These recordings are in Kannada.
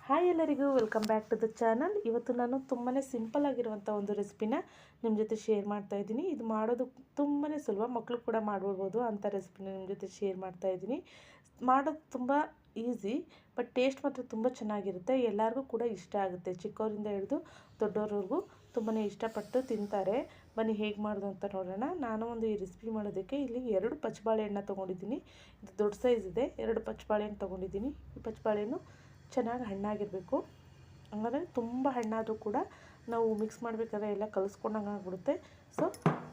ಹಾಯ್ ಎಲ್ಲರಿಗೂ welcome back to the channel. ಇವತ್ತು ನಾನು ತುಂಬಾ ಸಿಂಪಲ್ ಆಗಿರುವಂಥ ಒಂದು ರೆಸಿಪಿನ ನಿಮ್ಮ ಜೊತೆ ಶೇರ್ ಮಾಡ್ತಾ ಇದ್ದೀನಿ. ಇದು ಮಾಡೋದು ತುಂಬಾ ಸುಲಭ, ಮಕ್ಕಳು ಕೂಡ ಮಾಡ್ಬಿಡ್ಬೋದು ಅಂಥ ರೆಸಿಪಿನ ನಿಮ್ಮ ಜೊತೆ ಶೇರ್ ಮಾಡ್ತಾ ಇದ್ದೀನಿ. ಮಾಡೋದು ತುಂಬ ಈಸಿ, ಬಟ್ ಟೇಸ್ಟ್ ಮಾತ್ರ ತುಂಬ ಚೆನ್ನಾಗಿರುತ್ತೆ. ಎಲ್ಲರಿಗೂ ಕೂಡ ಇಷ್ಟ ಆಗುತ್ತೆ, ಚಿಕ್ಕವರಿಂದ ಹಿಡಿದು ದೊಡ್ಡವ್ರವರೆಗೂ ತುಂಬಾ ಇಷ್ಟಪಟ್ಟು ತಿಂತಾರೆ. ಬನ್ನಿ ಹೇಗೆ ಮಾಡೋದು ಅಂತ ನೋಡೋಣ. ನಾನು ಈ ರೆಸಿಪಿ ಮಾಡೋದಕ್ಕೆ ಇಲ್ಲಿ 2 ಪಚ್ಚಬಾಳೆಹಣ್ಣು ತೊಗೊಂಡಿದ್ದೀನಿ. ಇದು ದೊಡ್ಡ ಸೈಜ್ ಇದೆ. 2 ಪಚ್ಚಬಾಳೆಹಣ್ಣು ತೊಗೊಂಡಿದ್ದೀನಿ. ಈ ಪಚ್ಚಬಾಳೆಹಣ್ಣು ಚೆನ್ನಾಗಿ ಹಣ್ಣಾಗಿರಬೇಕು. ಹಂಗಾದ್ರೆ ತುಂಬ ಹಣ್ಣಾದರೂ ಕೂಡ ನಾವು ಮಿಕ್ಸ್ ಮಾಡಬೇಕಾದ್ರೆ ಎಲ್ಲ ಕಲಿಸ್ಕೊಂಡಂಗೆ ಆಗಿಬಿಡುತ್ತೆ. ಸೊ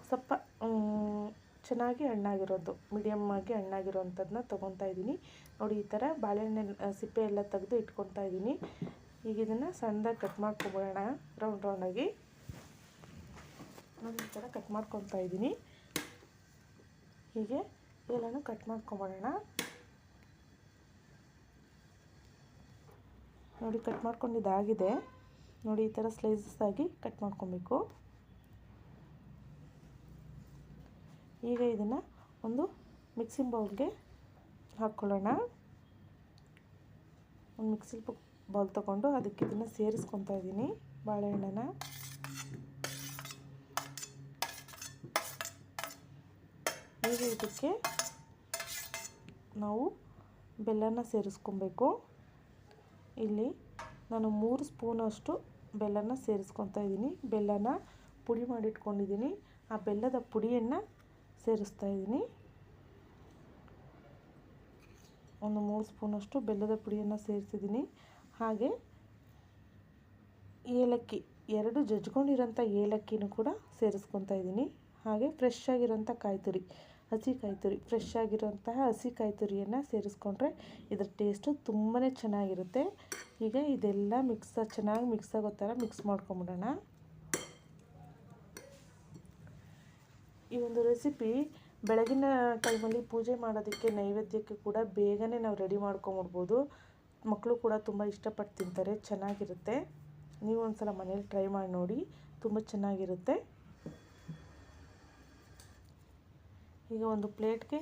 ಸ್ವಲ್ಪ ಚೆನ್ನಾಗಿ ಹಣ್ಣಾಗಿರೋದು, ಮೀಡಿಯಮ್ ಆಗಿ ಹಣ್ಣಾಗಿರೋವಂಥದ್ದನ್ನ ತೊಗೊತಾ ಇದ್ದೀನಿ. ನೋಡಿ, ಈ ಥರ ಬಾಳೆಹಣ್ಣು ಸಿಪ್ಪೆ ಎಲ್ಲ ತೆಗೆದು ಇಟ್ಕೊತಾ ಇದ್ದೀನಿ. ಈಗ ಇದನ್ನು ಸಣ್ಣದಾಗಿ ಕಟ್ ಮಾಡ್ಕೊಬಿಡೋಣ. ರೌಂಡಾಗಿ ನಾನು ಈ ಥರ ಕಟ್ ಮಾಡ್ಕೊತಾ ಇದ್ದೀನಿ. ಹೀಗೆ ಎಲ್ಲನೂ ಕಟ್ ಮಾಡ್ಕೊಬಿಡೋಣ. ನೋಡಿ, ಕಟ್ ಮಾಡ್ಕೊಂಡಿದ್ದಾಗಿದೆ. ನೋಡಿ, ಈ ಥರ ಸ್ಲೈಸಸ್ ಆಗಿ ಕಟ್ ಮಾಡ್ಕೊಬೇಕು. ಈಗ ಇದನ್ನು ಒಂದು ಮಿಕ್ಸಿಂಗ್ ಬೌಲ್ಗೆ ಹಾಕ್ಕೊಳ್ಳೋಣ. ಒಂದು ಮಿಕ್ಸಿ ಬೌಲ್ ತೊಗೊಂಡು ಅದಕ್ಕೆ ಇದನ್ನು ಸೇರಿಸ್ಕೊತಾ ಇದ್ದೀನಿ, ಬಾಳೆಹಣ್ಣನ್ನು. ಈಗ ಇದಕ್ಕೆ ನಾವು ಬೆಲ್ಲನ ಸೇರಿಸ್ಕೊಬೇಕು. ಇಲ್ಲಿ ನಾನು 3 ಸ್ಪೂನಷ್ಟು ಬೆಲ್ಲನ ಸೇರಿಸ್ಕೊತಾ ಇದ್ದೀನಿ. ಬೆಲ್ಲನ ಪುಡಿ ಮಾಡಿಟ್ಕೊಂಡಿದ್ದೀನಿ. ಆ ಬೆಲ್ಲದ ಪುಡಿಯನ್ನು ಸೇರಿಸ್ತಾ ಇದ್ದೀನಿ. ಒಂದು 3 ಸ್ಪೂನಷ್ಟು ಬೆಲ್ಲದ ಪುಡಿಯನ್ನು ಸೇರಿಸಿದ್ದೀನಿ. ಹಾಗೆ ಏಲಕ್ಕಿ, 2 ಜಜ್ಕೊಂಡಿರೋಂಥ ಏಲಕ್ಕಿನೂ ಕೂಡ ಸೇರಿಸ್ಕೊತಾ ಇದ್ದೀನಿ. ಹಾಗೆ ಫ್ರೆಶ್ ಆಗಿರೋಂಥ ಕಾಯಿ ತುರಿ, ಹಸಿ ಕಾಯಿ ತುರಿ, ಫ್ರೆಶ್ ಆಗಿರೋಂತಹ ಹಸಿ ಕಾಯಿ ತುರಿಯನ್ನು ಸೇರಿಸ್ಕೊಂಡ್ರೆ ಇದರ ಟೇಸ್ಟು ತುಂಬಾ ಚೆನ್ನಾಗಿರುತ್ತೆ. ಈಗ ಇದೆಲ್ಲ ಚೆನ್ನಾಗಿ ಮಿಕ್ಸ್ ಆಗೋ ಥರ ಮಿಕ್ಸ್ ಮಾಡ್ಕೊಂಬಿಡೋಣ. ಈ ಒಂದು ರೆಸಿಪಿ ಬೆಳಗಿನ ಟೈಮಲ್ಲಿ ಪೂಜೆ ಮಾಡೋದಕ್ಕೆ, ನೈವೇದ್ಯಕ್ಕೆ ಕೂಡ ಬೇಗನೆ ನಾವು ರೆಡಿ ಮಾಡ್ಕೊಂಬಿಡ್ಬೋದು. ಮಕ್ಕಳು ಕೂಡ ತುಂಬ ಇಷ್ಟಪಟ್ಟು ತಿಂತಾರೆ, ಚೆನ್ನಾಗಿರುತ್ತೆ. ನೀವು ಒಂದು ಸಲ ಮನೇಲಿ ಟ್ರೈ ಮಾಡಿ ನೋಡಿ, ತುಂಬ ಚೆನ್ನಾಗಿರುತ್ತೆ. ಈಗ ಒಂದು ಪ್ಲೇಟ್ಗೆ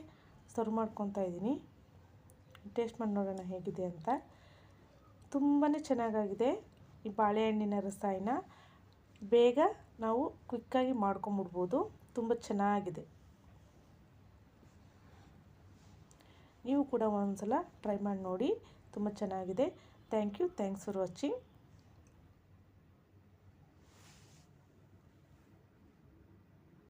ಸರ್ವ್ ಮಾಡ್ಕೊತಾ ಇದ್ದೀನಿ. ಟೇಸ್ಟ್ ಮಾಡಿ ನೋಡೋಣ ಹೇಗಿದೆ ಅಂತ. ತುಂಬಾ ಚೆನ್ನಾಗಾಗಿದೆ. ಈ ಬಾಳೆಹಣ್ಣಿನ ರಸಾಯನ ಬೇಗ ನಾವು ಕ್ವಿಕ್ಕಾಗಿ ಮಾಡ್ಕೊಂಬಿಡ್ಬೋದು. ತುಂಬ ಚೆನ್ನಾಗಿದೆ. ನೀವು ಕೂಡ ಒಂದು ಸಲ ಟ್ರೈ ಮಾಡಿ ನೋಡಿ, ತುಂಬ ಚೆನ್ನಾಗಿದೆ. Thanks for watching.